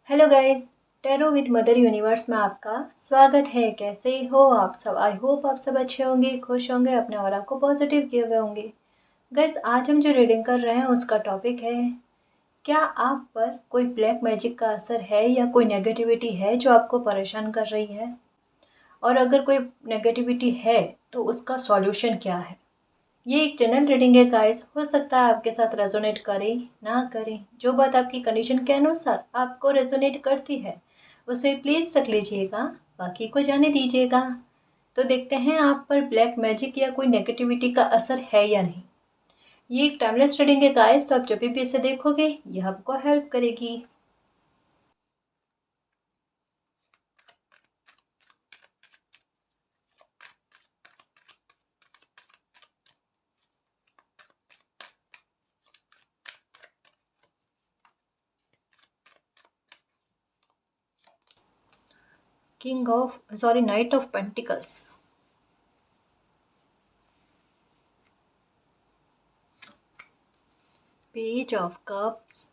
Hello guys, tarot with mother universe में आपका स्वागत है। कैसे हो आप सब? आई होप आप सब अच्छे होंगे, खुश होंगे, अपने ऑरा को पॉजिटिव किए हुए होंगे। गाइस, आज हम जो रीडिंग कर रहे हैं उसका टॉपिक है, क्या आप पर कोई ब्लैक मैजिक का असर है या कोई नेगेटिविटी है जो आपको परेशान कर रही है, और अगर कोई नेगेटिविटी है तो उसका सॉल्यूशन क्या है। ये एक जनरल रीडिंग है गाइस, हो सकता है आपके साथ रेजोनेट करे ना करे। जो बात आपकी कंडीशन के अनुसार आपको रेजोनेट करती है उसे प्लीज़ रख लीजिएगा, बाकी को जाने दीजिएगा। तो देखते हैं आप पर ब्लैक मैजिक या कोई नेगेटिविटी का असर है या नहीं। ये एक टाइमलेस रीडिंग है गाइस, तो आप जब भी इसे देखोगे यह आपको हेल्प करेगी। Night of pentacles, page of cups,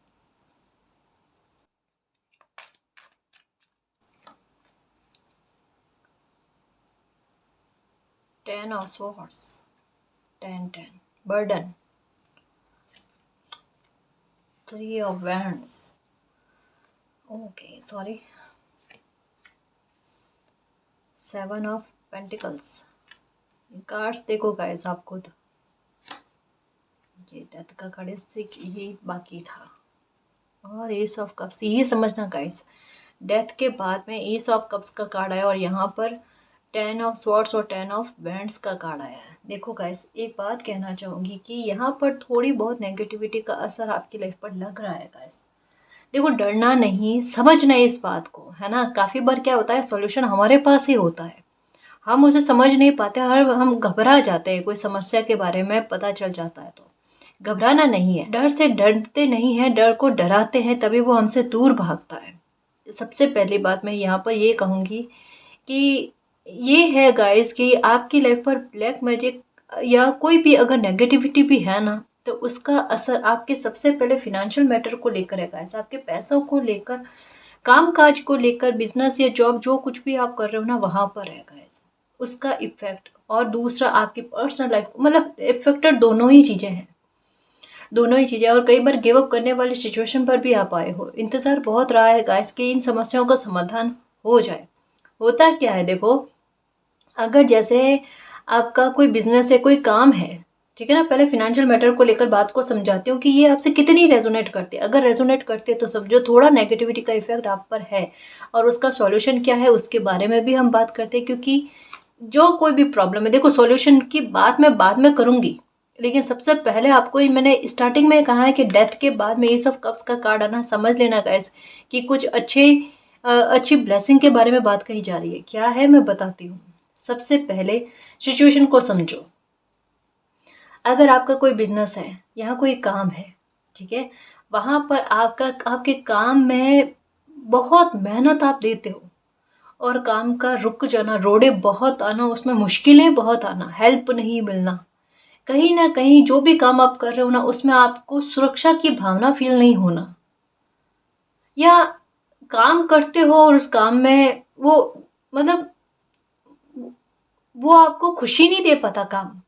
10 of swords, 10 burden, 3 of wands, okay sorry, 7 of pentacles. Cards देखो गाइस, आप खुद ये डेथ का कार्ड, इससे ये बाकी था। और एस ऑफ कप्स, ये समझना गाइस, डेथ के बाद में एस ऑफ कप्स का कार्ड आया और यहाँ पर 10 ऑफ स्वॉर्ड्स और 10 ऑफ बैंड्स का कार्ड आया है। देखो गाइस, एक बात कहना चाहूँगी कि यहाँ पर थोड़ी बहुत नेगेटिविटी का असर आपकी लाइफ पर लग रहा है गाइस। देखो, डरना नहीं, समझना इस बात को, है ना। काफ़ी बार क्या होता है, सॉल्यूशन हमारे पास ही होता है, हम उसे समझ नहीं पाते, हर हम घबरा जाते हैं। कोई समस्या के बारे में पता चल जाता है तो घबराना नहीं है। डर से डरते नहीं है, डर को डराते हैं, तभी वो हमसे दूर भागता है। सबसे पहली बात मैं यहाँ पर ये कहूँगी कि ये है गाइस कि आपकी लाइफ पर ब्लैक मैजिक या कोई भी अगर नेगेटिविटी भी है ना, तो उसका असर आपके सबसे पहले फिनेंशियल मैटर को लेकर है गाइस, आपके पैसों को लेकर, काम काज को लेकर, बिजनेस या जॉब जो कुछ भी आप कर रहे हो ना, वहाँ पर है गाइस उसका इफेक्ट। और दूसरा आपकी पर्सनल लाइफ, मतलब इफेक्टेड दोनों ही चीज़ें हैं, दोनों ही चीज़ें। और कई बार गिव अप करने वाली सिचुएशन पर भी आप आए हो। इंतज़ार बहुत रहा है गाइस कि इन समस्याओं का समाधान हो जाए। होता क्या है, देखो, अगर जैसे आपका कोई बिजनेस है, कोई काम है, ठीक है ना, पहले फिनेंशियल मैटर को लेकर बात को समझाती हूँ कि ये आपसे कितनी रेजोनेट करती है। अगर रेजोनेट करती है तो समझो थोड़ा नेगेटिविटी का इफेक्ट आप पर है, और उसका सॉल्यूशन क्या है उसके बारे में भी हम बात करते हैं। क्योंकि जो कोई भी प्रॉब्लम है, देखो, सॉल्यूशन की बात मैं बाद में करूँगी, लेकिन सबसे पहले आपको मैंने स्टार्टिंग में कहा है कि डेथ के बाद में ये सब कप्स का कार्ड आना, समझ लेना गाइस कि कुछ अच्छी ब्लेसिंग के बारे में बात कही जा रही है। क्या है मैं बताती हूँ। सबसे पहले सिचुएशन को समझो। अगर आपका कोई बिजनेस है, यहाँ कोई काम है, ठीक है, वहाँ पर आपके काम में बहुत मेहनत आप देते हो, और काम का रुक जाना, रोड़े बहुत आना, उसमें मुश्किलें बहुत आना, हेल्प नहीं मिलना, कहीं ना कहीं जो भी काम आप कर रहे हो ना उसमें आपको सुरक्षा की भावना फील नहीं होना, या काम करते हो और उस काम में वो, मतलब वो आपको खुशी नहीं दे पाता, काम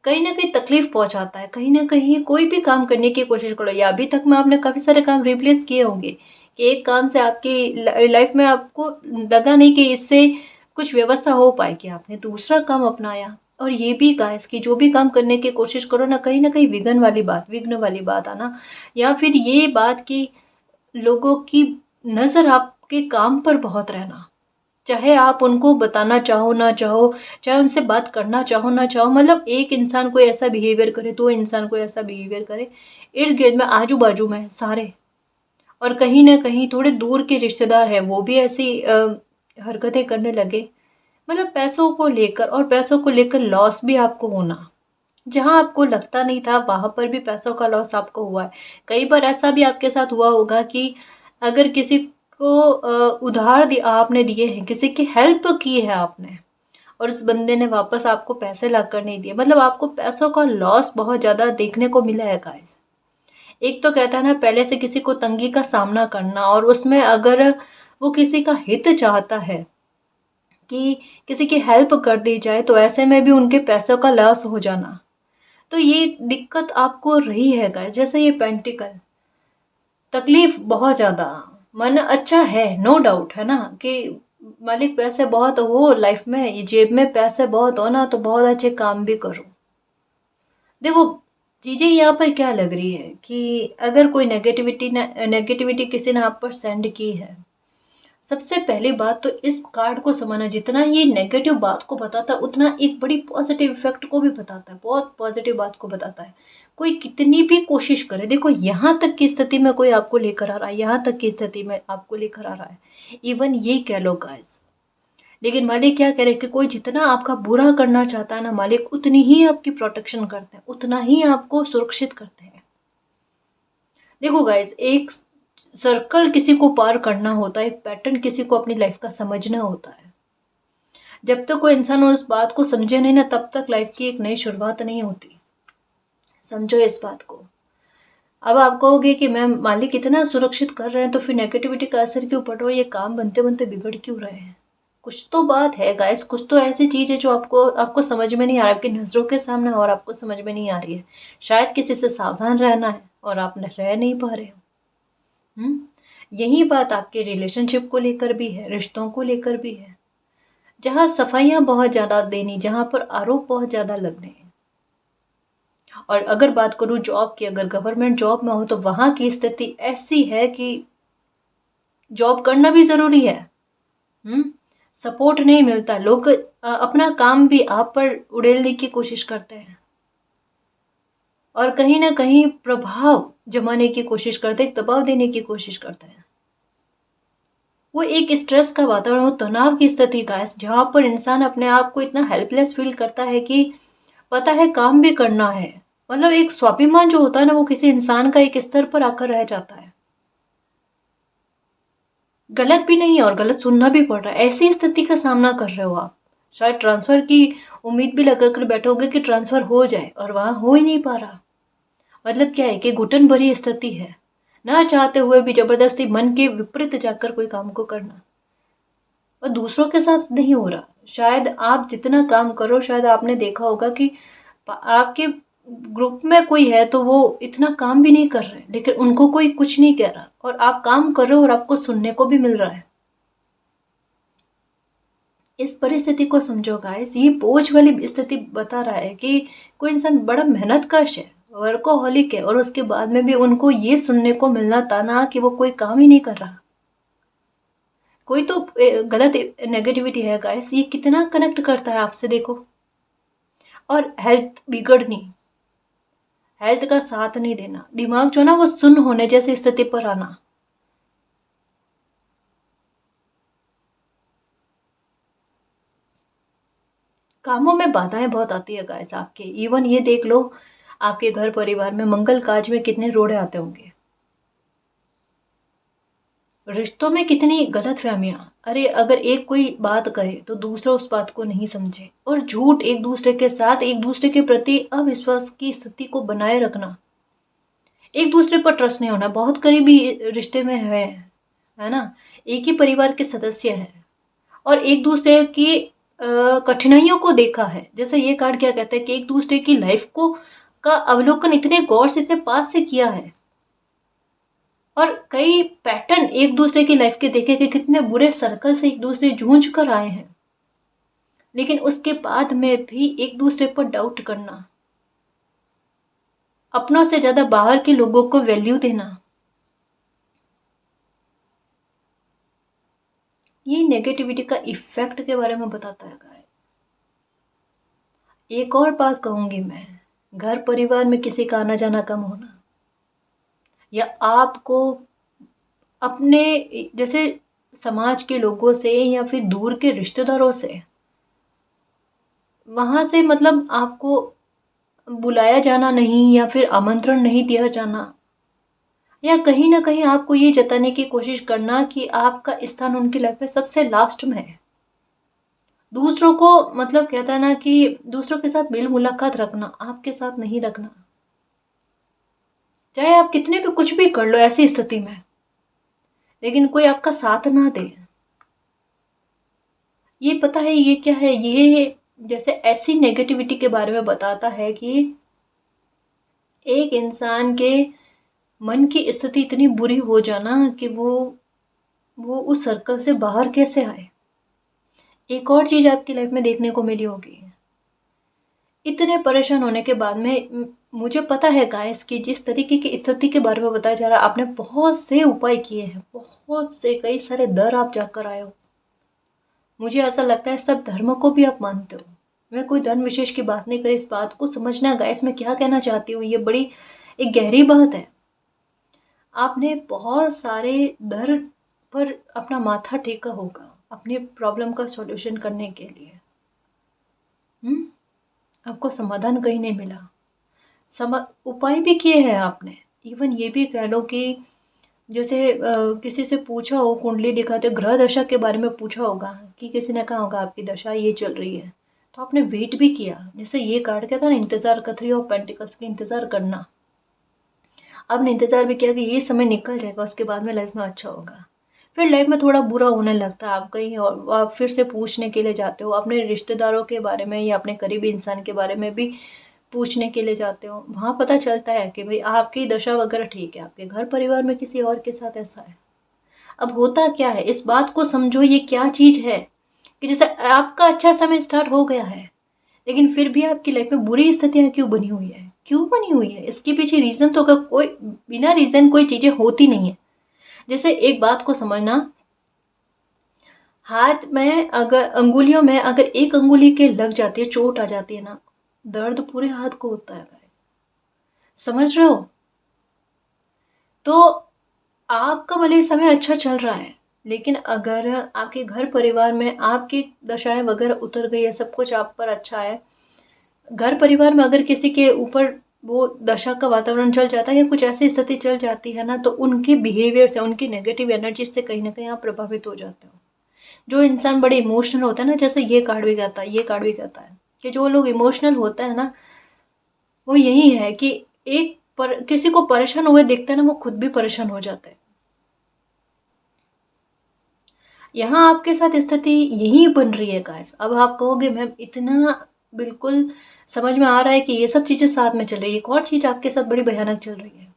कहीं ना कहीं तकलीफ पहुंचाता है। कहीं ना कहीं कोई भी काम करने की कोशिश करो, या अभी तक में आपने काफ़ी सारे काम रिप्लेस किए होंगे कि एक काम से आपकी लाइफ में आपको लगा नहीं कि इससे कुछ व्यवस्था हो पाएगी, आपने दूसरा काम अपनाया। और ये भी गाइस कि जो भी काम करने की कोशिश करो ना कहीं विघ्न वाली बात आना, या फिर ये बात कि लोगों की नज़र आपके काम पर बहुत रहना, चाहे आप उनको बताना चाहो ना चाहो, चाहे उनसे बात करना चाहो ना चाहो, मतलब एक इंसान कोई ऐसा बिहेवियर करे, दो इंसान कोई ऐसा बिहेवियर करे, इर्द गिर्द में आजू बाजू में सारे, और कहीं ना कहीं थोड़े दूर के रिश्तेदार हैं वो भी ऐसी हरकतें करने लगे, मतलब पैसों को लेकर, और पैसों को लेकर लॉस भी आपको होना, जहाँ आपको लगता नहीं था वहाँ पर भी पैसों का लॉस आपको हुआ है। कई बार ऐसा भी आपके साथ हुआ होगा कि अगर किसी को आपने दिए हैं, किसी की हेल्प की है आपने, और उस बंदे ने वापस आपको पैसे ला कर नहीं दिए, मतलब आपको पैसों का लॉस बहुत ज़्यादा देखने को मिला है गाइस। एक तो कहता है ना, पहले से किसी को तंगी का सामना करना, और उसमें अगर वो किसी का हित चाहता है कि किसी की हेल्प कर दी जाए, तो ऐसे में भी उनके पैसों का लॉस हो जाना। तो ये दिक्कत आपको रही है गाइस। जैसे ये पेंटिकल, तकलीफ बहुत ज़्यादा, मन अच्छा है नो डाउट, है ना, कि मालिक पैसे बहुत हो लाइफ में, जेब में पैसे बहुत हो ना, तो बहुत अच्छे काम भी करो। देखो, चीज़ें यहाँ पर क्या लग रही है कि अगर कोई नेगेटिविटी किसी ने आप पर सेंड की है, सबसे पहली बात तो इस कार्ड को समझना, जितना ये नेगेटिव बात को बताता है उतना एक बड़ी पॉजिटिव इफेक्ट को भी बताता है, बहुत पॉजिटिव बात को बताता है। कोई कितनी भी कोशिश करे, देखो यहाँ तक की स्थिति में कोई आपको लेकर आ रहा है, यहाँ तक की स्थिति में आपको लेकर आ रहा है, इवन ये कह लो गाइस। लेकिन मालिक क्या कह रहे हैं कि कोई जितना आपका बुरा करना चाहता है ना, मालिक उतनी ही आपकी प्रोटेक्शन करते हैं, उतना ही आपको सुरक्षित करते हैं। देखो गाइस, एक सर्कल किसी को पार करना होता है, एक पैटर्न किसी को अपनी लाइफ का समझना होता है। जब तक कोई इंसान उस बात को समझे नहीं ना, तब तक लाइफ की एक नई शुरुआत नहीं होती। समझो इस बात को। अब आप कहोगे कि मैम मालिक इतना सुरक्षित कर रहे हैं, तो फिर नेगेटिविटी का असर क्यों पड़ रहा है, ये काम बनते बनते बिगड़ क्यों रहे हैं? कुछ तो बात है गाइस, कुछ तो ऐसी चीज है जो आपको आपको समझ में नहीं आ रहा, आपकी नजरों के सामने, और आपको समझ में नहीं आ रही है। शायद किसी से सावधान रहना है और आप रह नहीं पा रहे हो। यही बात आपके रिलेशनशिप को लेकर भी है, रिश्तों को लेकर भी है, जहाँ सफाइयाँ बहुत ज़्यादा देनी, जहाँ पर आरोप बहुत ज़्यादा लगने हैं। और अगर बात करूँ जॉब की, अगर गवर्नमेंट जॉब में हो तो वहाँ की स्थिति ऐसी है कि जॉब करना भी ज़रूरी है। सपोर्ट नहीं मिलता, लोग अपना काम भी आप पर उड़ेलने की कोशिश करते हैं, और कहीं ना कहीं प्रभाव जमाने की कोशिश करते हैं, दबाव देने की कोशिश करते हैं। वो एक स्ट्रेस का वातावरण, वो तनाव की स्थिति का है, जहाँ पर इंसान अपने आप को इतना हेल्पलेस फील करता है कि पता है काम भी करना है, मतलब एक स्वाभिमान जो होता है ना, वो किसी इंसान का एक स्तर पर आकर रह जाता है। गलत भी नहीं है और गलत सुनना भी पड़ रहा है, ऐसी स्थिति का सामना कर रहे हो आप। शायद ट्रांसफर की उम्मीद भी लगा कर बैठोगे कि ट्रांसफर हो जाए, और वहां हो ही नहीं पा रहा। मतलब क्या है कि घुटन भरी स्थिति है, ना चाहते हुए भी जबरदस्ती मन के विपरीत जाकर कोई काम को करना, और दूसरों के साथ नहीं हो रहा। शायद आप जितना काम करो, शायद आपने देखा होगा कि आपके ग्रुप में कोई है तो वो इतना काम भी नहीं कर रहे, लेकिन उनको कोई कुछ नहीं कह रहा, और आप काम कर रहे हो और आपको सुनने को भी मिल रहा है। इस परिस्थिति को समझो गाइस, ये बोझ वाली स्थिति बता रहा है कि कोई इंसान बड़ा मेहनत कश है, वर्कोहॉलिक है, और उसके बाद में भी उनको ये सुनने को मिलना ताना कि वो कोई काम ही नहीं कर रहा। कोई तो गलत नेगेटिविटी है गाइस, ये कितना कनेक्ट करता है आपसे, देखो। और हेल्थ बिगड़नी, हेल्थ का साथ नहीं देना, दिमाग जो ना वो सुन्न होने जैसी स्थिति पर आना। कामों में बाधाएं बहुत आती है गाइस आपके, इवन ये देख लो आपके घर परिवार में मंगल काज में कितने रोड़े आते होंगे, रिश्तों में कितनी गलतफहमियां। अरे अगर एक कोई बात कहे तो दूसरा उस बात को नहीं समझे, और झूठ एक दूसरे के साथ, एक दूसरे के प्रति अविश्वास की स्थिति को बनाए रखना, एक दूसरे पर ट्रस्ट नहीं होना। बहुत करीबी रिश्ते में है ना, एक ही परिवार के सदस्य हैं, और एक दूसरे की कठिनाइयों को देखा है। जैसे ये कार्ड क्या कहता है कि एक दूसरे की लाइफ को का अवलोकन इतने गौर से, इतने पास से किया है, और कई पैटर्न एक दूसरे की लाइफ के देखे कि कितने बुरे सर्कल से एक दूसरे जूझ कर आए हैं, लेकिन उसके बाद में भी एक दूसरे पर डाउट करना, अपनों से ज्यादा बाहर के लोगों को वैल्यू देना, ये नेगेटिविटी का इफेक्ट के बारे में बताता है गाइस। एक और बात कहूंगी मैं, घर परिवार में किसी का आना जाना कम होना, या आपको अपने जैसे समाज के लोगों से या फिर दूर के रिश्तेदारों से, वहां से मतलब आपको बुलाया जाना नहीं, या फिर आमंत्रण नहीं दिया जाना, या कहीं ना कहीं आपको ये जताने की कोशिश करना कि आपका स्थान उनकी लाइफ में सबसे लास्ट में है। दूसरों को मतलब कहता है ना कि दूसरों के साथ मेल मुलाकात रखना, आपके साथ नहीं रखना। चाहे आप कितने भी कुछ भी कर लो ऐसी स्थिति में, लेकिन कोई आपका साथ ना दे। ये पता है ये क्या है, ये जैसे ऐसी नेगेटिविटी के बारे में बताता है कि एक इंसान के मन की स्थिति इतनी बुरी हो जाना कि वो उस सर्कल से बाहर कैसे आए। एक और चीज आपकी लाइफ में देखने को मिली होगी, इतने परेशान होने के बाद में मुझे पता है गाइस कि जिस तरीके की स्थिति के बारे में बताया जा रहा है, आपने बहुत से उपाय किए हैं, बहुत से कई सारे दर आप जाकर आए हो। मुझे ऐसा लगता है सब धर्म को भी आप मानते हो। मैं कोई धर्म विशेष की बात नहीं करी, इस बात को समझना गाइस मैं क्या कहना चाहती हूँ, ये बड़ी एक गहरी बात है। आपने बहुत सारे दर पर अपना माथा टेका होगा अपनी प्रॉब्लम का सॉल्यूशन करने के लिए। आपको समाधान कहीं नहीं मिला, उपाय भी किए हैं आपने। इवन ये भी कह लो कि जैसे किसी से पूछा हो, कुंडली दिखाते ग्रह दशा के बारे में पूछा होगा कि किसी ने कहा होगा आपकी दशा ये चल रही है, तो आपने वेट भी किया। जैसे ये कार्ड कहता ना, इंतजार कर, 3 ऑफ पेंटिकल्स की इंतजार करना। आपने इंतजार भी किया कि ये समय निकल जाएगा, उसके बाद में लाइफ में अच्छा होगा। फिर लाइफ में थोड़ा बुरा होने लगता है, आप कहीं और आप फिर से पूछने के लिए जाते हो अपने रिश्तेदारों के बारे में या अपने करीबी इंसान के बारे में भी पूछने के लिए जाते हो। वहाँ पता चलता है कि भाई आपकी दशा वगैरह ठीक है, आपके घर परिवार में किसी और के साथ ऐसा है। अब होता क्या है, इस बात को समझो, ये क्या चीज़ है कि जैसे आपका अच्छा समय स्टार्ट हो गया है, लेकिन फिर भी आपकी लाइफ में बुरी स्थितियाँ क्यों बनी हुई है, क्यों बनी हुई है, इसके पीछे रीज़न तो अगर कोई बिना रीज़न कोई चीज़ें होती नहीं है। जैसे एक बात को समझना, हाथ में अगर अंगुलियों में अगर एक अंगुली के लग जाती है, चोट आ जाती है ना, दर्द पूरे हाथ को होता है। समझ रहे हो? तो आपका भले समय अच्छा चल रहा है, लेकिन अगर आपके घर परिवार में आपकी दशाएं वगैरह उतर गई है, सब कुछ आप पर अच्छा है, घर परिवार में अगर किसी के ऊपर वो दशा का वातावरण चल जाता है या कुछ ऐसी स्थिति चल जाती है ना, तो उनके बिहेवियर से, उनकी नेगेटिव एनर्जी से कहीं ना कहीं आप प्रभावित हो जाते हो। जो इंसान बड़े इमोशनल होता है ना, जैसे ये कार्ड भी कहता है, ये कार्ड भी कहता है कि जो लोग इमोशनल होता है ना, वो यही है कि किसी को परेशान हुए देखते हैं ना, वो खुद भी परेशान हो जाते हैं। यहाँ आपके साथ स्थिति यही बन रही है गाइस। अब आप कहोगे मैम इतना बिल्कुल समझ में आ रहा है कि ये सब चीज़ें साथ में चल रही है, एक और चीज़ आपके साथ बड़ी भयानक चल रही है।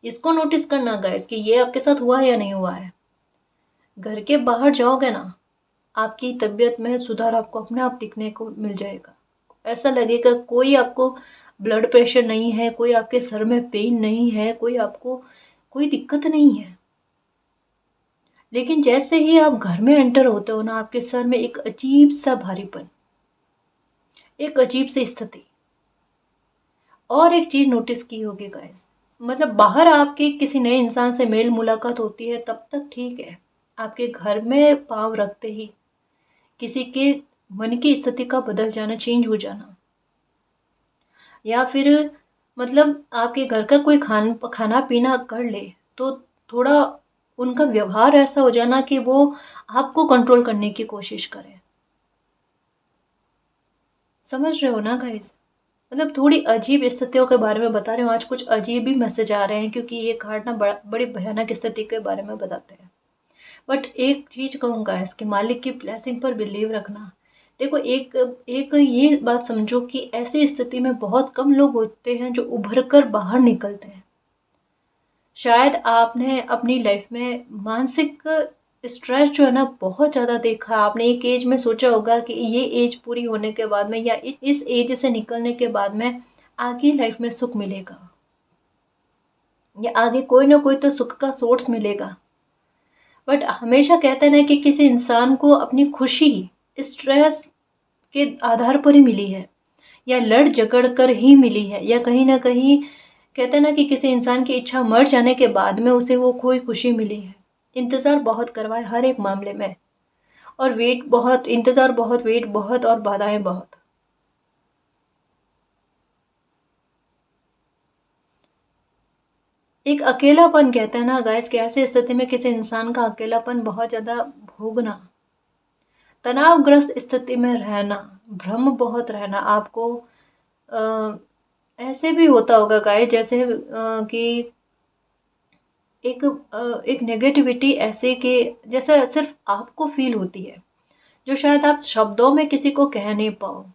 इसको नोटिस करना गाइस कि ये आपके साथ हुआ है या नहीं हुआ है। घर के बाहर जाओगे ना, आपकी तबीयत में सुधार आपको अपने आप दिखने को मिल जाएगा। ऐसा लगेगा कोई आपको ब्लड प्रेशर नहीं है, कोई आपके सर में पेन नहीं है, कोई आपको कोई दिक्कत नहीं है। लेकिन जैसे ही आप घर में एंटर होते हो ना, आपके सर में एक अजीब सा भारीपन, एक अजीब सी स्थिति। और एक चीज नोटिस की होगी गाइस, मतलब बाहर आपके किसी नए इंसान से मेल मुलाकात होती है तब तक ठीक है, आपके घर में पाँव रखते ही किसी के मन की स्थिति का बदल जाना, चेंज हो जाना, या फिर मतलब आपके घर का कोई खाना पीना कर ले तो थोड़ा उनका व्यवहार ऐसा हो जाना कि वो आपको कंट्रोल करने की कोशिश करे। समझ रहे हो ना गाइस? मतलब थोड़ी अजीब स्थितियों के बारे में बता रहे हूँ आज, कुछ अजीब ही मैसेज आ रहे हैं क्योंकि ये कार्ड ना बड़ी भयानक स्थिति के बारे में बताते हैं। बट एक चीज कहूँगा, इसके मालिक की ब्लेसिंग पर बिलीव रखना। देखो एक एक ये बात समझो कि ऐसी स्थिति में बहुत कम लोग होते हैं जो उभर कर बाहर निकलते हैं। शायद आपने अपनी लाइफ में मानसिक स्ट्रेस जो है ना बहुत ज़्यादा देखा है। आपने एक एज में सोचा होगा कि ये एज पूरी होने के बाद में या इस एज से निकलने के बाद में आगे लाइफ में सुख मिलेगा, या आगे कोई ना कोई तो सुख का सोर्स मिलेगा। बट हमेशा कहते हैं ना कि किसी इंसान को अपनी खुशी स्ट्रेस के आधार पर ही मिली है, या लड़ झगड़ कर ही मिली है, या कहीं ना कहीं कहते हैं ना कि किसी इंसान की इच्छा मर जाने के बाद में उसे वो कोई खुशी मिली है। इंतज़ार बहुत करवाए हर एक मामले में, और वेट बहुत, इंतज़ार बहुत, वेट बहुत और बाधाएं बहुत। एक अकेलापन कहते हैं ना गाइस कि ऐसी स्थिति में किसी इंसान का अकेलापन बहुत ज़्यादा भोगना, तनावग्रस्त स्थिति में रहना, भ्रम बहुत रहना, आपको ऐसे भी होता होगा गाइस, जैसे कि एक नेगेटिविटी ऐसे कि जैसे सिर्फ आपको फील होती है, जो शायद आप शब्दों में किसी को कह नहीं पाओ।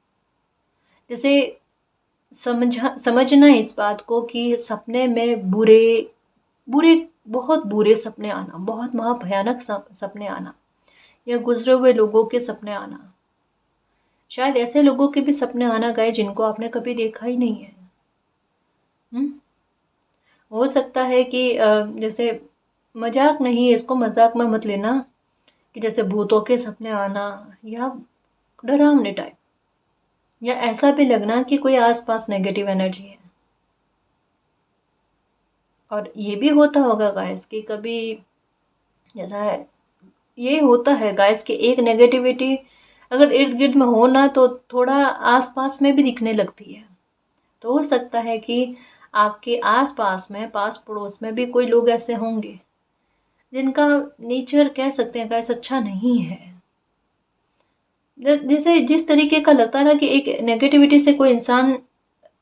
जैसे समझना इस बात को कि सपने में बुरे बुरे बहुत बुरे सपने आना, बहुत महाभयानक सपने आना, या गुजरे हुए लोगों के सपने आना, शायद ऐसे लोगों के भी सपने आना गए जिनको आपने कभी देखा ही नहीं है। हो सकता है कि जैसे मजाक नहीं है, इसको मजाक में मत लेना, कि जैसे भूतों के सपने आना या डरावने टाइप, या ऐसा भी लगना कि कोई आसपास नेगेटिव एनर्जी है। और ये भी होता होगा गाइस कि कभी जैसा है, ये होता है गाइस कि एक नेगेटिविटी अगर इर्द गिर्द में हो ना, तो थोड़ा आसपास में भी दिखने लगती है। तो हो सकता है कि आपके आस पास में, पास पड़ोस में भी कोई लोग ऐसे होंगे जिनका नेचर कह सकते हैं गाइस अच्छा नहीं है। जैसे जिस तरीके का लगता है ना कि एक नेगेटिविटी से कोई इंसान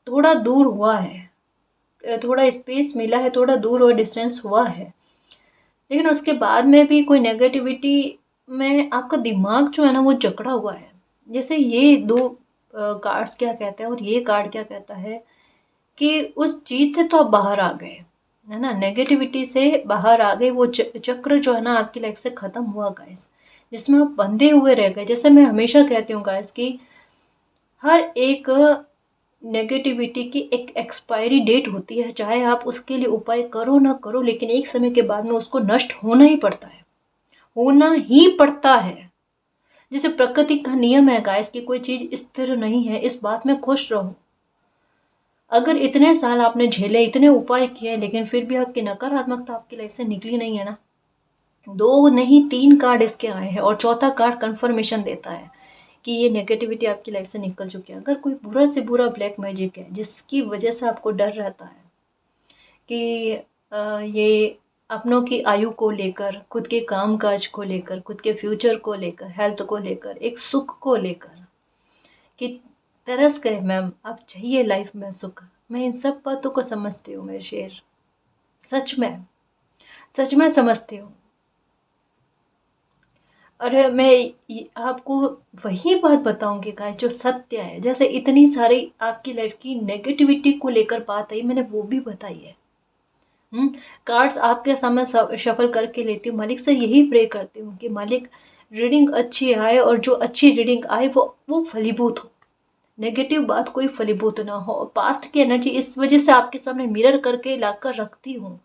थोड़ा दूर हुआ है, थोड़ा स्पेस मिला है, थोड़ा दूर और डिस्टेंस हुआ है, लेकिन उसके बाद में भी कोई नेगेटिविटी में आपका दिमाग जो है ना वो जकड़ा हुआ है। जैसे ये दो कार्ड्स क्या कहते हैं और ये कार्ड क्या कहता है कि उस चीज़ से तो आप बाहर आ गए, है ना, नेगेटिविटी से बाहर आ गए, वो चक्र जो है ना आपकी लाइफ से ख़त्म हुआ गाइस, जिसमें आप बंधे हुए रह गए। जैसे मैं हमेशा कहती हूँ गाइस कि हर एक नेगेटिविटी की एक एक्सपायरी डेट होती है, चाहे आप उसके लिए उपाय करो ना करो, लेकिन एक समय के बाद में उसको नष्ट होना ही पड़ता है, होना ही पड़ता है। जैसे प्रकृति का नियम है गाइस कि कोई चीज़ स्थिर नहीं है, इस बात में खुश रहो। अगर इतने साल आपने झेले, इतने उपाय किए, लेकिन फिर भी आपकी नकारात्मकता आपकी लाइफ से निकली नहीं है ना, 2 नहीं 3 कार्ड इसके आए हैं और चौथा कार्ड कंफर्मेशन देता है कि ये नेगेटिविटी आपकी लाइफ से निकल चुकी है। अगर कोई बुरा से बुरा ब्लैक मैजिक है जिसकी वजह से आपको डर रहता है कि ये अपनों की आयु को लेकर, खुद के काम काज को लेकर, खुद के फ्यूचर को लेकर, हेल्थ को लेकर, एक सुख को लेकर, कि तरस गए मैम, अब चाहिए लाइफ में सुख। मैं इन सब बातों को समझती हूँ मेरे शेर, सच में, सच में समझती हूँ। और मैं आपको वही बात बताऊंगी गाइस जो सत्य है। जैसे इतनी सारी आपकी लाइफ की नेगेटिविटी को लेकर बात आई, मैंने वो भी बताई है। कार्ड्स आपके सामने शफल करके लेती हूँ, मालिक से यही प्रे करती हूँ कि मालिक रीडिंग अच्छी आए, और जो अच्छी रीडिंग आए वो फलीभूत हो, नेगेटिव बात कोई फलीभूत ना हो। पास्ट की एनर्जी इस वजह से आपके सामने मिरर करके लाकर रखती हूँ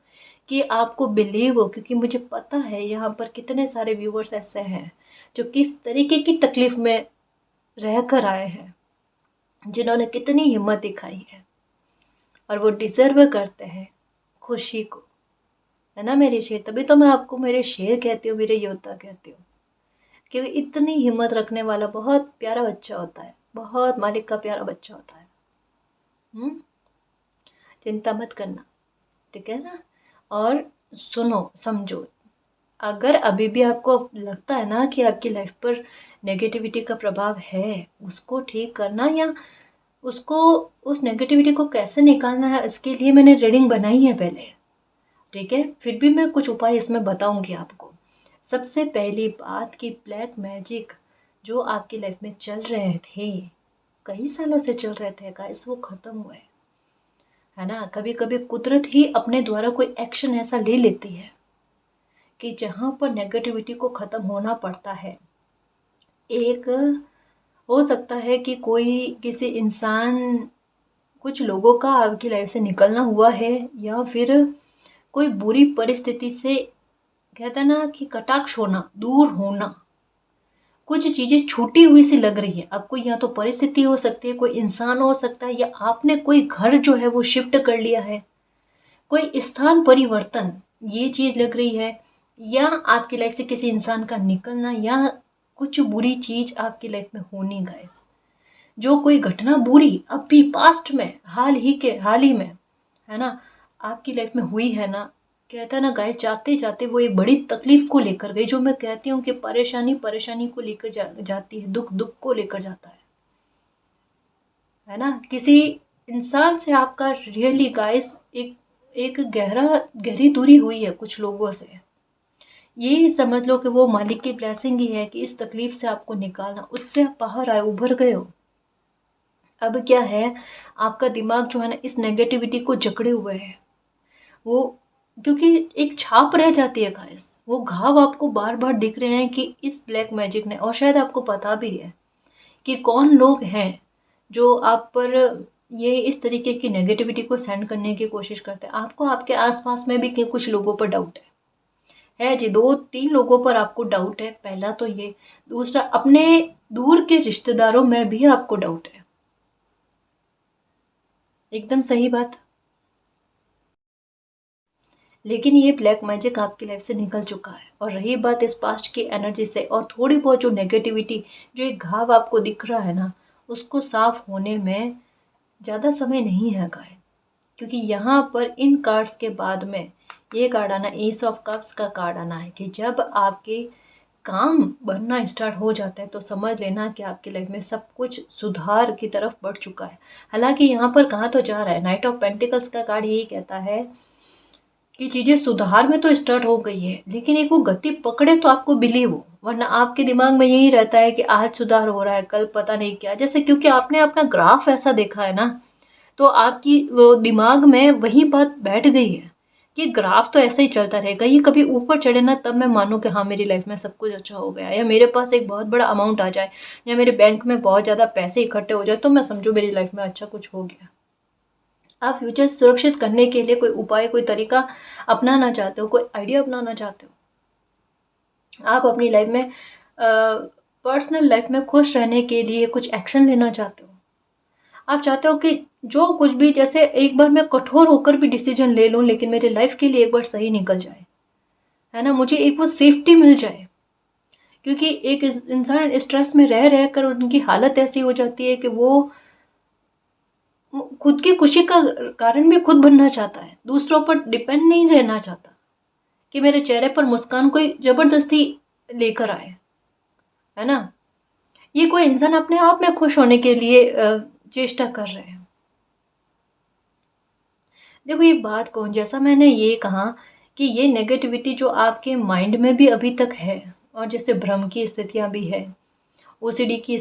कि आपको बिलीव हो, क्योंकि मुझे पता है यहाँ पर कितने सारे व्यूवर्स ऐसे हैं जो किस तरीके की तकलीफ में रह कर आए हैं, जिन्होंने कितनी हिम्मत दिखाई है, और वो डिजर्व करते हैं खुशी को, है ना मेरे शेर। तभी तो मैं आपको मेरे शेर कहती हूँ, मेरे योद्धा कहती हूँ, क्योंकि इतनी हिम्मत रखने वाला बहुत प्यारा बच्चा होता है, बहुत मालिक का प्यारा बच्चा होता है। चिंता मत करना, ठीक है ना। और सुनो, समझो, अगर अभी भी आपको लगता है ना कि आपकी लाइफ पर नेगेटिविटी का प्रभाव है, उसको ठीक करना, या उसको, उस नेगेटिविटी को कैसे निकालना है, इसके लिए मैंने रीडिंग बनाई है पहले, ठीक है। फिर भी मैं कुछ उपाय इसमें बताऊंगी आपको। सबसे पहली बात कि ब्लैक मैजिक जो आपकी लाइफ में चल रहे थे, कई सालों से चल रहे थे गाइस, वो खत्म हुए, है ना। कभी कभी कुदरत ही अपने द्वारा कोई एक्शन ऐसा ले लेती है कि जहाँ पर नेगेटिविटी को ख़त्म होना पड़ता है। एक हो सकता है कि कोई किसी इंसान, कुछ लोगों का आपकी लाइफ से निकलना हुआ है, या फिर कोई बुरी परिस्थिति से, कहते हैं ना कि कटाक्ष होना, दूर होना, कुछ चीज़ें छूटी हुई सी लग रही है अब। कोई या तो परिस्थिति हो सकती है, कोई इंसान हो सकता है, या आपने कोई घर जो है वो शिफ्ट कर लिया है, कोई स्थान परिवर्तन, ये चीज़ लग रही है, या आपकी लाइफ से किसी इंसान का निकलना, या कुछ बुरी चीज़ आपकी लाइफ में होनी गाइस। जो कोई घटना बुरी अभी पास्ट में, हाल ही में, है ना, आपकी लाइफ में हुई है ना, कहता है ना गाइस, जाते जाते वो एक बड़ी तकलीफ को लेकर गई, जो मैं कहती हूँ कि परेशानी परेशानी को लेकर जाती है, दुख दुख को लेकर जाता है ना। किसी इंसान से आपका रियली गाइस एक एक गहरी दूरी हुई है कुछ लोगों से। ये समझ लो कि वो मालिक की ब्लेसिंग ही है कि इस तकलीफ से आपको निकालना, उससे आप बाहर आए, उभर गए हो। अब क्या है, आपका दिमाग जो है ना इस नेगेटिविटी को जकड़े हुए है। वो क्योंकि एक छाप रह जाती है गाइस, वो घाव आपको बार बार दिख रहे हैं कि इस ब्लैक मैजिक ने, और शायद आपको पता भी है कि कौन लोग हैं जो आप पर ये इस तरीके की नेगेटिविटी को सेंड करने की कोशिश करते हैं। आपको आपके आसपास में भी कुछ लोगों पर डाउट है जी, 2-3 लोगों पर आपको डाउट है, पहला तो ये। दूसरा, अपने दूर के रिश्तेदारों में भी आपको डाउट है। एकदम सही बात। लेकिन ये ब्लैक मैजिक आपकी लाइफ से निकल चुका है। और रही बात इस पास्ट की एनर्जी से और थोड़ी बहुत जो नेगेटिविटी, जो एक घाव आपको दिख रहा है ना, उसको साफ होने में ज़्यादा समय नहीं है गाइस। क्योंकि यहाँ पर इन कार्ड्स के बाद में ये कार्ड आना, एस ऑफ कप्स का कार्ड आना है कि जब आपके काम बनना स्टार्ट हो जाता है तो समझ लेना कि आपकी लाइफ में सब कुछ सुधार की तरफ बढ़ चुका है। हालांकि यहाँ पर कहाँ तो जा रहा है, नाइट ऑफ पेंटिकल्स का कार्ड यही कहता है कि चीज़ें सुधार में तो स्टार्ट हो गई है, लेकिन एक वो गति पकड़े तो आपको बिलीव हो। वरना आपके दिमाग में यही रहता है कि आज सुधार हो रहा है, कल पता नहीं क्या, जैसे क्योंकि आपने अपना ग्राफ ऐसा देखा है ना, तो आपकी वो दिमाग में वही बात बैठ गई है कि ग्राफ तो ऐसे ही चलता रहेगा, ये कभी ऊपर चढ़े ना तब मैं मानूँ कि हाँ मेरी लाइफ में सब कुछ अच्छा हो गया, या मेरे पास एक बहुत बड़ा अमाउंट आ जाए, या मेरे बैंक में बहुत ज़्यादा पैसे इकट्ठे हो जाए तो मैं समझूँ मेरी लाइफ में अच्छा कुछ हो गया। आप फ्यूचर सुरक्षित करने के लिए कोई उपाय, कोई तरीका अपनाना चाहते हो, कोई आइडिया अपनाना चाहते हो, आप अपनी लाइफ में पर्सनल लाइफ में खुश रहने के लिए कुछ एक्शन लेना चाहते हो। आप चाहते हो कि जो कुछ भी, जैसे एक बार मैं कठोर होकर भी डिसीजन ले लूं लेकिन मेरे लाइफ के लिए एक बार सही निकल जाए, है ना, मुझे एक वो सेफ्टी मिल जाए। क्योंकि एक इंसान स्ट्रेस में रह रह कर उनकी हालत ऐसी हो जाती है कि वो खुद की खुशी का कारण भी खुद बनना चाहता है, दूसरों पर डिपेंड नहीं रहना चाहता कि मेरे चेहरे पर मुस्कान कोई जबरदस्ती लेकर आए, है ना। ये कोई इंसान अपने आप में खुश होने के लिए चेष्टा कर रहे हैं। देखो ये बात कौन, जैसा मैंने ये कहा कि ये नेगेटिविटी जो आपके माइंड में भी अभी तक है, और जैसे भ्रम की स्थितियां भी है, ओसीडी की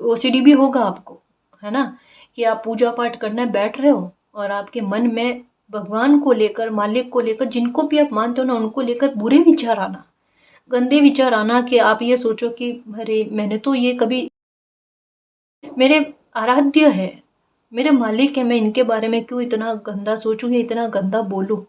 ओसीडी भी होगा आपको, है ना, कि आप पूजा पाठ करने बैठ रहे हो और आपके मन में भगवान को लेकर, मालिक को लेकर, जिनको भी आप मानते हो ना, उनको लेकर बुरे विचार आना, गंदे विचार आना, कि आप ये सोचो कि अरे मैंने तो ये कभी, मेरे आराध्य है, मेरे मालिक है, मैं इनके बारे में क्यों इतना गंदा सोचूं या इतना गंदा बोलूं।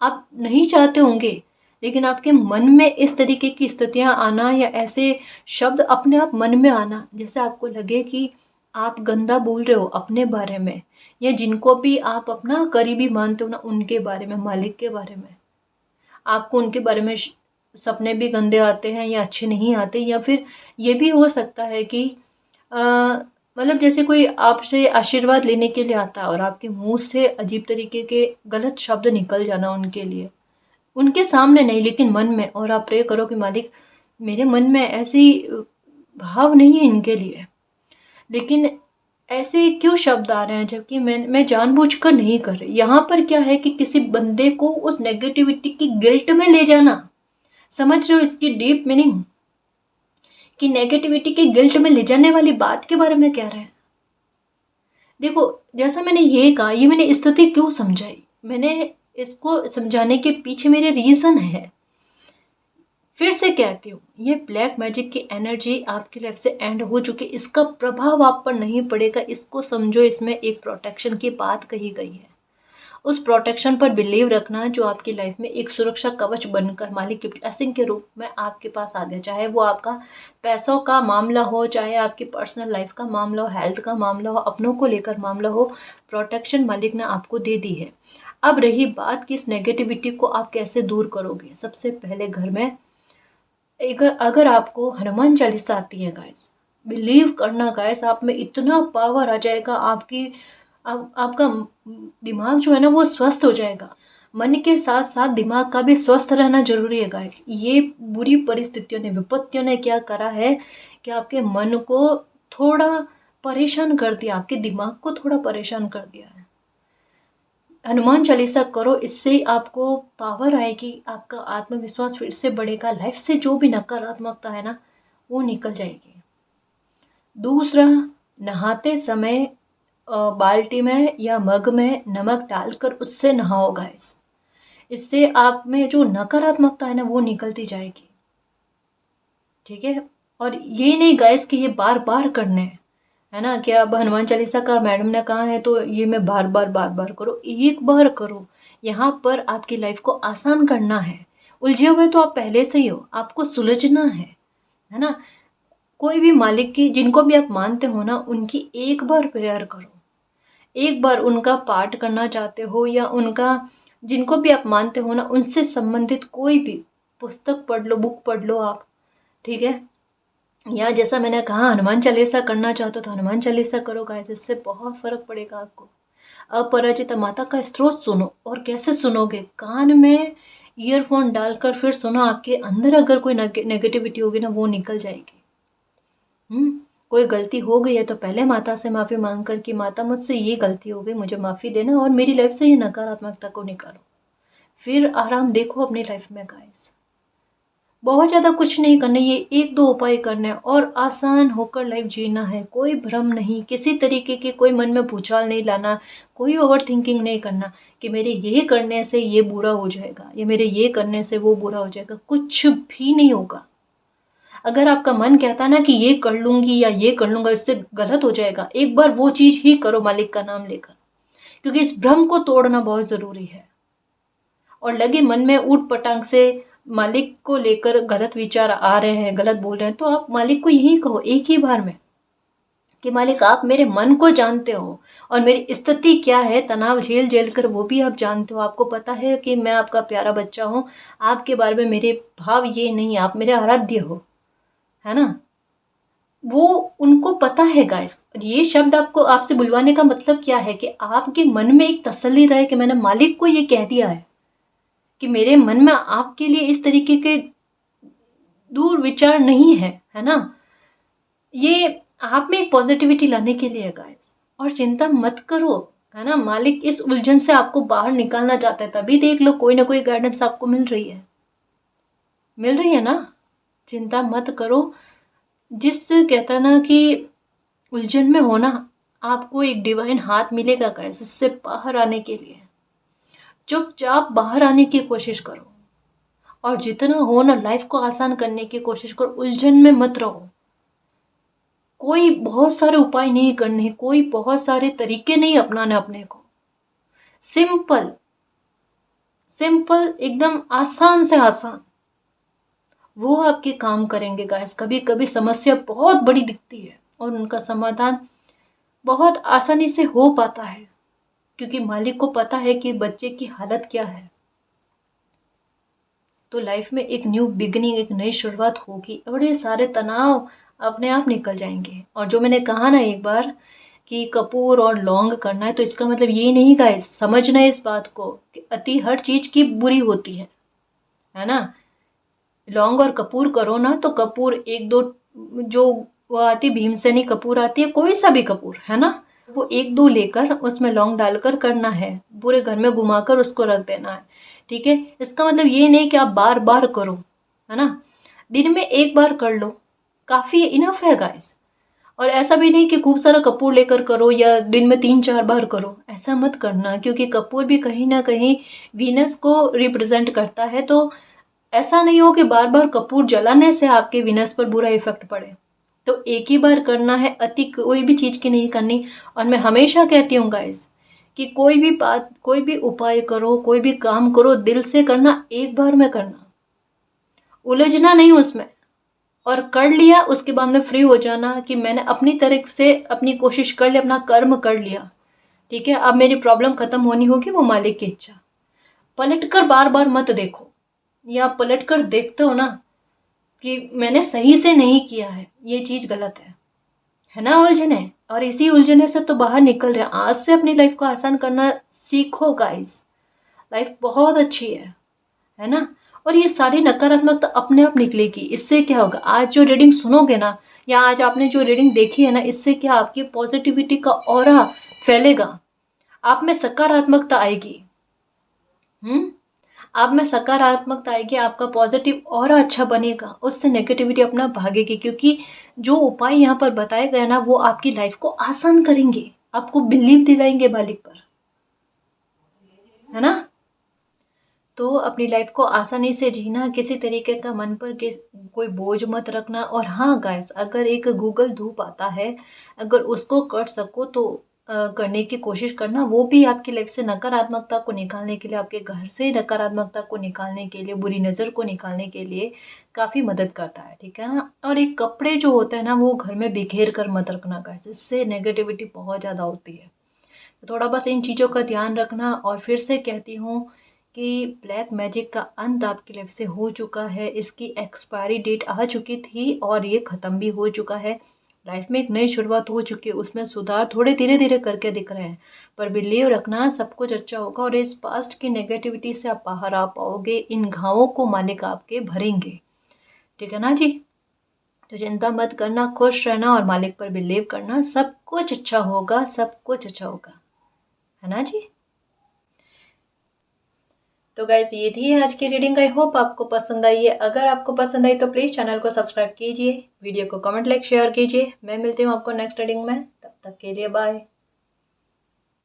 आप नहीं चाहते होंगे, लेकिन आपके मन में इस तरीके की स्थितियां आना, या ऐसे शब्द अपने आप मन में आना, जैसे आपको लगे कि आप गंदा बोल रहे हो अपने बारे में, या जिनको भी आप अपना करीबी मानते हो ना उनके बारे में, मालिक के बारे में, आपको उनके बारे में सपने भी गंदे आते हैं या अच्छे नहीं आते। या फिर ये भी हो सकता है कि मतलब जैसे कोई आपसे आशीर्वाद लेने के लिए आता है और आपके मुंह से अजीब तरीके के गलत शब्द निकल जाना उनके लिए, उनके सामने नहीं लेकिन मन में, और आप प्रे करो कि मालिक मेरे मन में ऐसी भाव नहीं है इनके लिए, लेकिन ऐसे क्यों शब्द आ रहे हैं, जबकि मैं जानबूझकर नहीं कर रही। यहाँ पर क्या है कि किसी बंदे को उस नेगेटिविटी की गिल्ट में ले जाना, समझ रहे हो इसकी डीप मीनिंग, कि नेगेटिविटी के गिल्ट में ले जाने वाली बात के बारे में कह रहे हैं। देखो जैसा मैंने ये कहा, ये मैंने स्थिति क्यों समझाई, मैंने इसको समझाने के पीछे मेरे रीजन है। फिर से कहती हूँ, ये ब्लैक मैजिक की एनर्जी आपकी लाइफ से एंड हो चुकी, इसका प्रभाव आप पर नहीं पड़ेगा, इसको समझो, इसमें एक प्रोटेक्शन की बात कही गई है। उस प्रोटेक्शन पर बिलीव रखना जो आपकी लाइफ में एक सुरक्षा कवच बनकर मालिक की ब्लेसिंग के रूप में आपके पास आ गया। चाहे वो आपका पैसों का मामला हो, चाहे आपकी पर्सनल लाइफ का मामला हो, हेल्थ का मामला हो, अपनों को लेकर मामला हो, प्रोटेक्शन मालिक ने आपको दे दी है। अब रही बात कि इस नेगेटिविटी को आप कैसे दूर करोगे। सबसे पहले घर में अगर आपको हनुमान चालीसा आती है गाइस, बिलीव करना गाइस, आप में इतना पावर आ जाएगा, आपका दिमाग जो है ना वो स्वस्थ हो जाएगा। मन के साथ साथ दिमाग का भी स्वस्थ रहना जरूरी है गाइस। ये बुरी परिस्थितियों ने, विपत्तियों ने क्या करा है कि आपके मन को थोड़ा परेशान कर दिया, आपके दिमाग को थोड़ा परेशान कर दिया है। हनुमान चालीसा करो, इससे आपको पावर आएगी, आपका आत्मविश्वास फिर से बढ़ेगा, लाइफ से जो भी नकारात्मकता है ना वो निकल जाएगी। दूसरा, नहाते समय बाल्टी में या मग में नमक डालकर उससे नहाओ गाइस, इससे आप में जो नकारात्मकता है ना वो निकलती जाएगी। ठीक है, और ये नहीं गाइस कि ये बार बार करने हैं, है ना, कि अब हनुमान चालीसा का मैडम ने कहा है तो ये मैं बार बार करो, एक बार करो। यहाँ पर आपकी लाइफ को आसान करना है। उलझे हुए तो आप पहले से ही हो, आपको सुलझना है ना। कोई भी मालिक की, जिनको भी आप मानते हो ना, उनकी एक बार प्रेयर करो, एक बार उनका पाठ करना चाहते हो या उनका, जिनको भी आप मानते हो ना उनसे संबंधित कोई भी पुस्तक पढ़ लो, बुक पढ़ लो आप। ठीक है, या जैसा मैंने कहा हनुमान चालीसा करना चाहते हो तो हनुमान चालीसा करो गाइस, इससे बहुत फर्क पड़ेगा आपको। अपराजिता माता का स्त्रोत सुनो, और कैसे सुनोगे, कान में ईयरफोन डालकर फिर सुनो, आपके अंदर अगर कोई नेगेटिविटी होगी ना वो निकल जाएगी। कोई गलती हो गई है तो पहले माता से माफ़ी मांग कर कि माता मुझसे ये गलती हो गई, मुझे माफ़ी देना और मेरी लाइफ से ये नकारात्मकता को निकालो। फिर आराम देखो अपनी लाइफ में गाइस। बहुत ज़्यादा कुछ नहीं करना, ये एक दो उपाय करने हैं और आसान होकर लाइफ जीना है। कोई भ्रम नहीं, किसी तरीके की कोई मन में भूचाल नहीं लाना, कोई ओवर थिंकिंग नहीं करना कि मेरे ये करने से ये बुरा हो जाएगा या मेरे ये करने से वो बुरा हो जाएगा। कुछ भी नहीं होगा। अगर आपका मन कहता ना कि ये कर लूंगी या ये कर लूंगा, इससे गलत हो जाएगा, एक बार वो चीज ही करो मालिक का नाम लेकर, क्योंकि इस भ्रम को तोड़ना बहुत जरूरी है। और लगे मन में ऊट पटांग से मालिक को लेकर गलत विचार आ रहे हैं, गलत बोल रहे हैं, तो आप मालिक को यही कहो एक ही बार में कि मालिक आप मेरे मन को जानते हो और मेरी स्थिति क्या है, तनाव झेल झेल कर वो भी आप जानते हो। आपको पता है कि मैं आपका प्यारा बच्चा हूँ, आपके बारे में मेरे भाव ये नहीं, आप मेरे आराध्य हो, है ना। वो उनको पता है गाइस। ये शब्द आपको, आपसे बुलवाने का मतलब क्या है कि आपके मन में एक तसल्ली रहे कि मैंने मालिक को ये कह दिया है कि मेरे मन में आपके लिए इस तरीके के दूर विचार नहीं है ना। ये आप में एक पॉजिटिविटी लाने के लिए है गाइस। और चिंता मत करो, है ना, मालिक इस उलझन से आपको बाहर निकालना चाहता है, तभी देख लो कोई ना कोई गाइडेंस आपको मिल रही है ना। चिंता मत करो। जिस कहता ना कि उलझन में होना, आपको एक डिवाइन हाथ मिलेगा गाइस इससे बाहर आने के लिए। चुपचाप बाहर आने की कोशिश करो और जितना हो ना लाइफ को आसान करने की कोशिश करो, उलझन में मत रहो। कोई बहुत सारे उपाय नहीं करने, कोई बहुत सारे तरीके नहीं अपनाने अपने को। सिंपल सिंपल, एकदम आसान से आसान, वो आपके काम करेंगे गाइस। कभी कभी समस्या बहुत बड़ी दिखती है और उनका समाधान बहुत आसानी से हो पाता है, क्योंकि मालिक को पता है कि बच्चे की हालत क्या है। तो लाइफ में एक न्यू बिगिनिंग, एक नई शुरुआत होगी और ये सारे तनाव अपने आप निकल जाएंगे। और जो मैंने कहा ना एक बार कि कपूर और लौंग करना है, तो इसका मतलब ये नहीं गाइस, समझना है इस बात को कि अति हर चीज की बुरी होती है ना। लौंग और कपूर करो ना तो कपूर एक दो, जो वो आती भीमसेनी कपूर आती है, कोई सा भी कपूर, है ना, वो एक दो लेकर उसमें लौंग डालकर करना है, पूरे घर में घुमाकर उसको रख देना है। ठीक है, इसका मतलब ये नहीं कि आप बार बार करो, है ना। दिन में एक बार कर लो, काफी इनफ है गाइस। और ऐसा भी नहीं कि खूब सारा कपूर लेकर करो या दिन में 3-4 बार करो, ऐसा मत करना, क्योंकि कपूर भी कहीं ना कहीं वीनस को रिप्रेजेंट करता है। तो ऐसा नहीं हो कि बार बार कपूर जलाने से आपके वीनस पर बुरा इफेक्ट पड़े। तो एक ही बार करना है, अति कोई भी चीज की नहीं करनी। और मैं हमेशा कहती हूँ गाइस कि कोई भी बात, कोई भी उपाय करो, कोई भी काम करो, दिल से करना, एक बार में करना, उलझना नहीं उसमें। और कर लिया उसके बाद में फ्री हो जाना कि मैंने अपनी तरफ से अपनी कोशिश कर ली, अपना कर्म कर लिया। ठीक है, अब मेरी प्रॉब्लम खत्म होनी होगी, वो मालिक की इच्छा। पलटकर बार बार मत देखो, या पलट कर देखते हो ना कि मैंने सही से नहीं किया है, ये चीज गलत है ना, उलझन है। और इसी उलझने से तो बाहर निकल रहे हैं। आज से अपनी लाइफ को आसान करना सीखो गाइस, लाइफ बहुत अच्छी है ना। और ये सारी नकारात्मकता अपने आप निकलेगी। इससे क्या होगा, आज जो रीडिंग सुनोगे ना, या आज आपने जो रीडिंग देखी है ना, इससे क्या आपकी पॉजिटिविटी का ऑरा फैलेगा, आप में सकारात्मकता आएगी। आप में सकारात्मकता आएगी, आपका पॉजिटिव और अच्छा बनेगा, उससे नेगेटिविटी अपना भागेगी। क्योंकि जो उपाय यहाँ पर बताए गए ना, वो आपकी लाइफ को आसान करेंगे, आपको बिलीव दिलाएंगे मालिक पर, है ना। तो अपनी लाइफ को आसानी से जीना, किसी तरीके का मन पर कोई बोझ मत रखना। और हाँ गाइस, अगर एक गूगल धूप आता है, अगर उसको कर सको तो करने की कोशिश करना। वो भी आपकी लाइफ से नकारात्मकता को निकालने के लिए, आपके घर से नकारात्मकता को निकालने के लिए, बुरी नज़र को निकालने के लिए काफ़ी मदद करता है, ठीक है ना। और एक कपड़े जो होते हैं ना, वो घर में बिखेर कर मत रखना गाइस, इससे नेगेटिविटी बहुत ज़्यादा होती है। तो थोड़ा बस इन चीज़ों का ध्यान रखना। और फिर से कहती हूँ कि ब्लैक मैजिक का अंत आपकी लाइफ से हो चुका है, इसकी एक्सपायरी डेट आ चुकी थी और ये ख़त्म भी हो चुका है। लाइफ में एक नई शुरुआत हो चुकी है, उसमें सुधार थोड़े धीरे धीरे करके दिख रहे हैं, पर बिलीव रखना सब कुछ अच्छा होगा। और इस पास्ट की नेगेटिविटी से आप बाहर आ पाओगे, इन घावों को मालिक आपके भरेंगे, ठीक है ना जी। तो चिंता मत करना, खुश रहना और मालिक पर बिलीव करना, सब कुछ अच्छा होगा, सब कुछ अच्छा होगा, है ना जी। तो गाइज ये थी आज की रीडिंग, आई होप आपको पसंद आई है। अगर आपको पसंद आई तो प्लीज़ चैनल को सब्सक्राइब कीजिए, वीडियो को कमेंट लाइक शेयर कीजिए। मैं मिलती हूँ आपको नेक्स्ट रीडिंग में, तब तक के लिए बाय।